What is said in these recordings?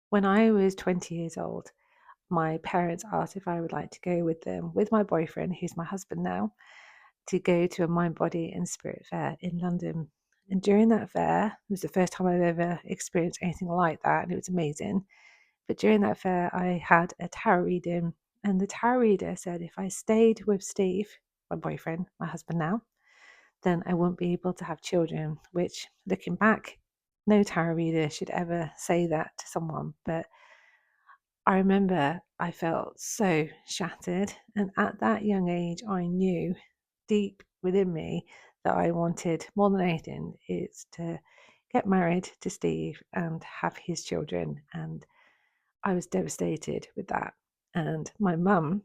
When I was 20 years old, my parents asked if I would like to go with them, with my boyfriend, who's my husband now, to go to a mind, body, and spirit fair in London. And during that fair, it was the first time I've ever experienced anything like that, and it was amazing. But during that fair, I had a tarot reading, and the tarot reader said if I stayed with Steve, my boyfriend, my husband now, then I wouldn't be able to have children, which, looking back, no tarot reader should ever say that to someone. But I remember I felt so shattered. And at that young age, I knew deep within me that I wanted more than anything is to get married to Steve and have his children. And I was devastated with that. And my mum,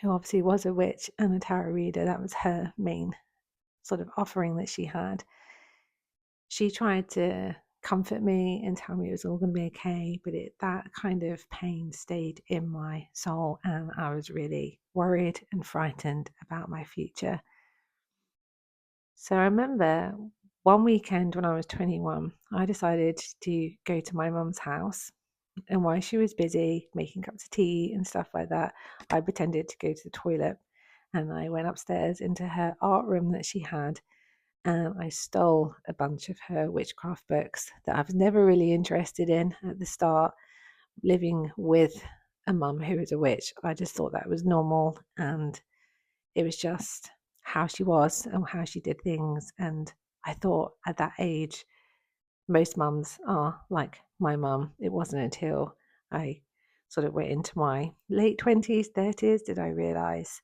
who obviously was a witch and a tarot reader, that was her main sort of offering that she had. She tried to comfort me and tell me it was all going to be okay, but that kind of pain stayed in my soul, and I was really worried and frightened about my future. So I remember one weekend when I was 21, I decided to go to my mum's house, and while she was busy making cups of tea and stuff like that, I pretended to go to the toilet, and I went upstairs into her art room that she had, and I stole a bunch of her witchcraft books that I was never really interested in at the start. Living with a mum who was a witch, I just thought that was normal, and it was just how she was and how she did things. And I thought at that age, most mums are like my mum. It wasn't until I sort of went into my late 20s, 30s, did I realise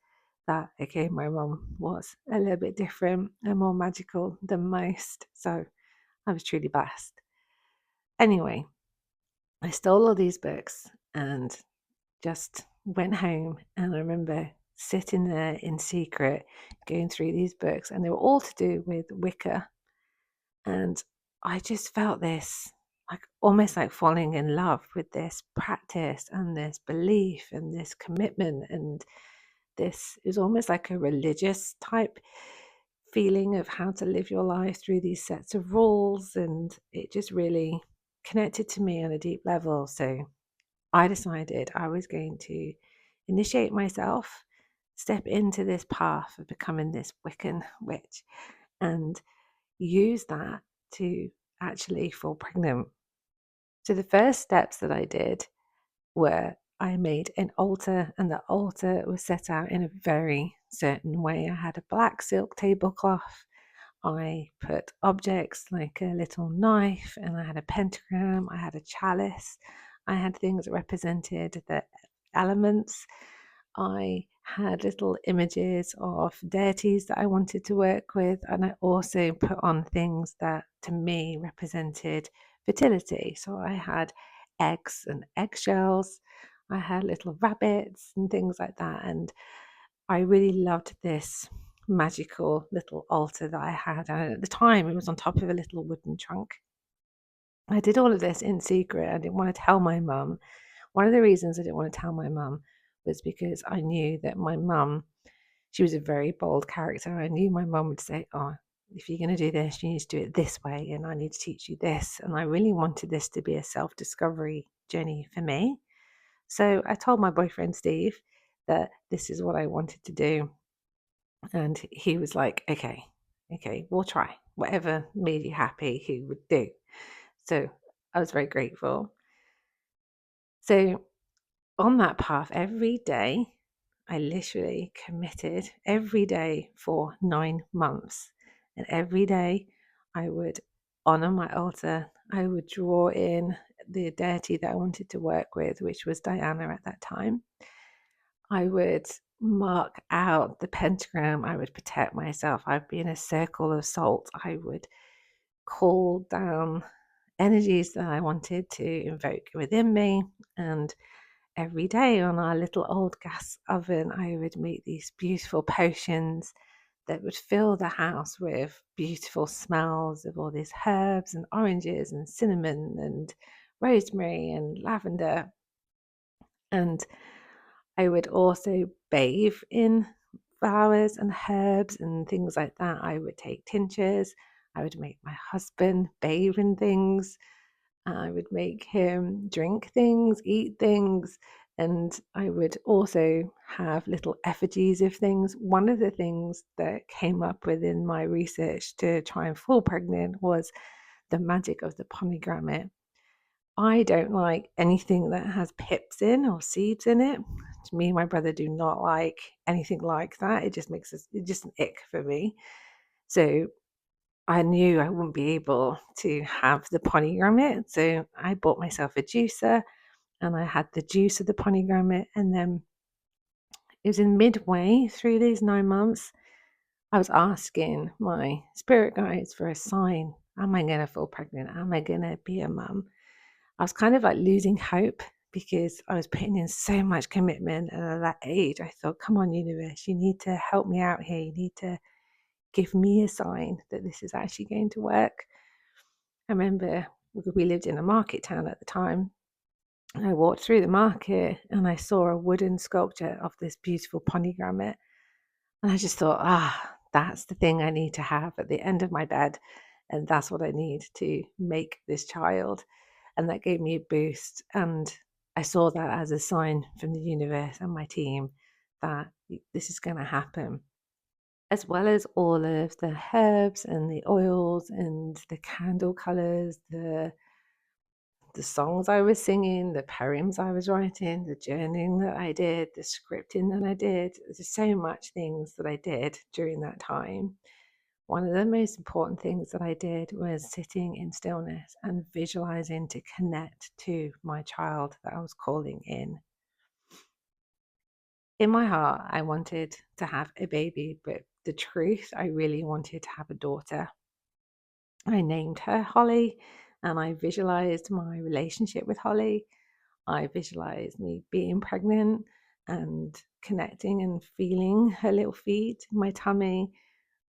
that, okay, my mum was a little bit different and more magical than most. So I was truly blessed. Anyway, I stole all these books and just went home. And I remember sitting there in secret, going through these books, and they were all to do with Wicca. And I just felt this, like almost like falling in love with this practice and this belief and this commitment. And this is almost like a religious type feeling of how to live your life through these sets of rules. And it just really connected to me on a deep level. So I decided I was going to initiate myself, step into this path of becoming this Wiccan witch, and use that to actually fall pregnant. So the first steps that I did were I made an altar, and the altar was set out in a very certain way. I had a black silk tablecloth. I put objects like a little knife, and I had a pentagram, I had a chalice, I had things that represented the elements. I had little images of deities that I wanted to work with, and I also put on things that to me represented fertility. So I had eggs and eggshells, I had little rabbits and things like that, and I really loved this magical little altar that I had. And at the time, it was on top of a little wooden trunk. I did all of this in secret. I didn't want to tell my mum. One of the reasons I didn't want to tell my mum was because I knew that my mum, she was a very bold character. I knew my mum would say, "Oh, if you're going to do this, you need to do it this way, and I need to teach you this." And I really wanted this to be a self-discovery journey for me. So I told my boyfriend, Steve, that this is what I wanted to do. And he was like, okay, we'll try. Whatever made you happy, he would do. So I was very grateful. So on that path, every day, I literally committed every day for 9 months. And every day I would honor my altar. I would draw in the deity that I wanted to work with, which was Diana at that time. I would mark out the pentagram. I would protect myself. I'd be in a circle of salt. I would call down energies that I wanted to invoke within me. And every day on our little old gas oven, I would make these beautiful potions that would fill the house with beautiful smells of all these herbs and oranges and cinnamon and rosemary and lavender. And I would also bathe in flowers and herbs and things like that. I would take tinctures. I would make my husband bathe in things. I would make him drink things, eat things, and I would also have little effigies of things. One of the things that came up within my research to try and fall pregnant was the magic of the pomegranate. I don't like anything that has pips in or seeds in it. Me and my brother do not like anything like that. It just makes us, it's just an ick for me. So I knew I wouldn't be able to have the pomegranate. So I bought myself a juicer and I had the juice of the pomegranate. And then it was in midway through these 9 months, I was asking my spirit guides for a sign. Am I going to fall pregnant? Am I going to be a mum? I was kind of like losing hope because I was putting in so much commitment. And at that age, I thought, come on, universe, you need to help me out here. You need to give me a sign that this is actually going to work. I remember we lived in a market town at the time. And I walked through the market and I saw a wooden sculpture of this beautiful pomegranate. And I just thought, that's the thing I need to have at the end of my bed. And that's what I need to make this child. And that gave me a boost. And I saw that as a sign from the universe and my team that this is going to happen, as well as all of the herbs and the oils and the candle colors, the songs I was singing, the poems I was writing, the journaling that I did, the scripting that I did. There's so much things that I did during that time. One of the most important things that I did was sitting in stillness and visualizing to connect to my child that I was calling in. In my heart, I wanted to have a baby, but the truth, I really wanted to have a daughter. I named her Holly and I visualized my relationship with Holly. I visualized me being pregnant and connecting and feeling her little feet in my tummy.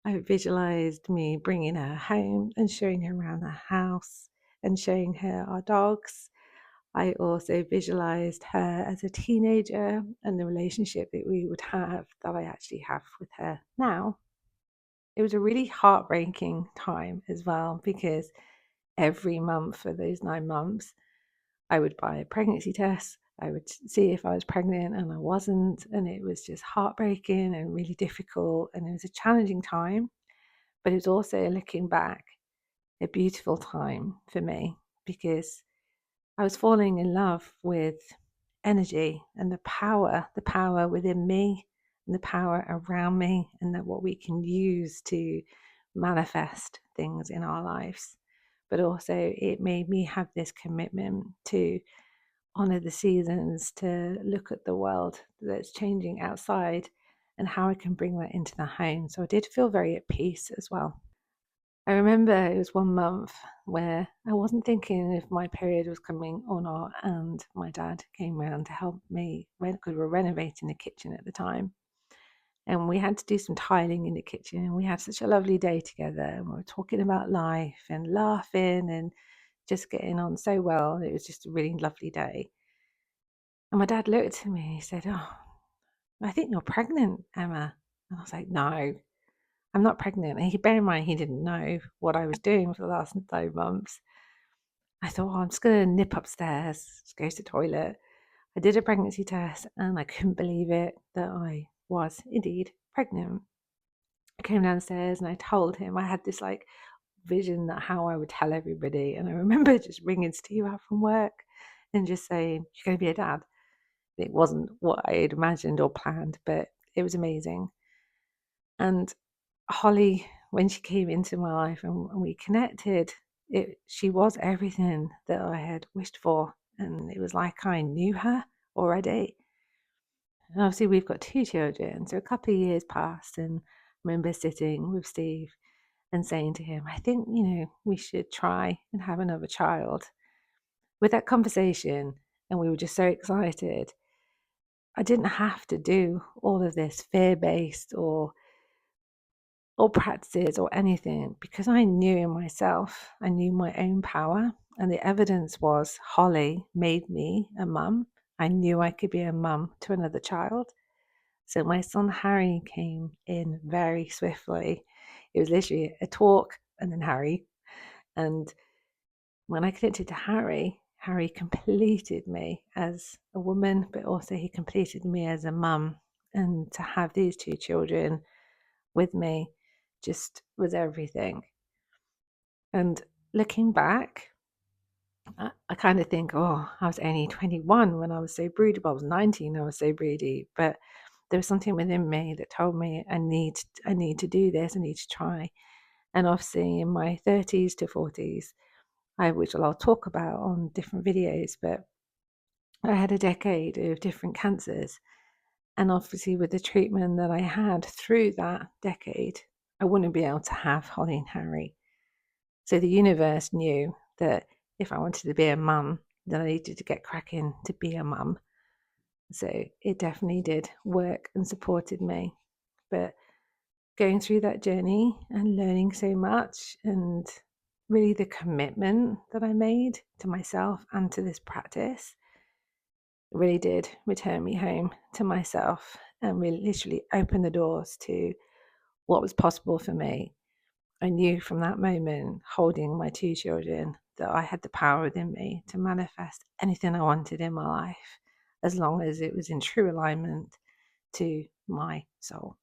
I visualized me bringing her home and showing her around the house and showing her our dogs. I also visualized her as a teenager and the relationship that we would have that I actually have with her now. It was a really heartbreaking time as well because every month for those 9 months, I would buy a pregnancy test. I would see if I was pregnant and I wasn't. And it was just heartbreaking and really difficult. And it was a challenging time, but it was also, looking back, a beautiful time for me because I was falling in love with energy and the power within me and the power around me, and that what we can use to manifest things in our lives. But also, it made me have this commitment to honor the seasons, to look at the world that's changing outside and how I can bring that into the home. So I did feel very at peace as well. I remember it was one month where I wasn't thinking if my period was coming or not, and my dad came round to help me because we were renovating the kitchen at the time. And we had to do some tiling in the kitchen, and we had such a lovely day together. And we were talking about life and laughing and just getting on so well. It was just a really lovely day. And my dad looked at me and he said, "Oh, I think you're pregnant, Emma." And I was like, "No, I'm not pregnant." And bear in mind, he didn't know what I was doing for the last 9 months. I thought, I'm just going to nip upstairs, just go to the toilet. I did a pregnancy test and I couldn't believe it that I was indeed pregnant. I came downstairs and I told him. I had this like vision that how I would tell everybody. And I remember just ringing Steve out from work and just saying, "You're going to be a dad." It wasn't what I had imagined or planned, but it was amazing. And Holly, when she came into my life and we connected, she was everything that I had wished for. And it was like I knew her already. And obviously, we've got 2 children. So a couple of years passed, and I remember sitting with Steve and saying to him, "I think, we should try and have another child." With that conversation, and we were just so excited, I didn't have to do all of this fear-based or practices or anything, because I knew in myself, I knew my own power, and the evidence was Holly made me a mum. I knew I could be a mum to another child. So my son Harry came in very swiftly. It was literally a talk and then Harry. And When I connected to Harry, Harry completed me as a woman, but also he completed me as a mum. And to have these two children with me just was everything. And looking back, I kind of think, oh, I was only 21 when I was so broody. I was 19, I was so broody. But there was something within me that told me I need to do this, I need to try. And obviously in my 30s to 40s, which I'll talk about on different videos, but I had a decade of different cancers. And obviously with the treatment that I had through that decade, I wouldn't be able to have Holly and Harry. So the universe knew that if I wanted to be a mum, then I needed to get cracking to be a mum. So it definitely did work and supported me. But going through that journey and learning so much, and really the commitment that I made to myself and to this practice really did return me home to myself and really literally open the doors to what was possible for me. I knew from that moment, holding my two children, that I had the power within me to manifest anything I wanted in my life, as long as it was in true alignment to my soul.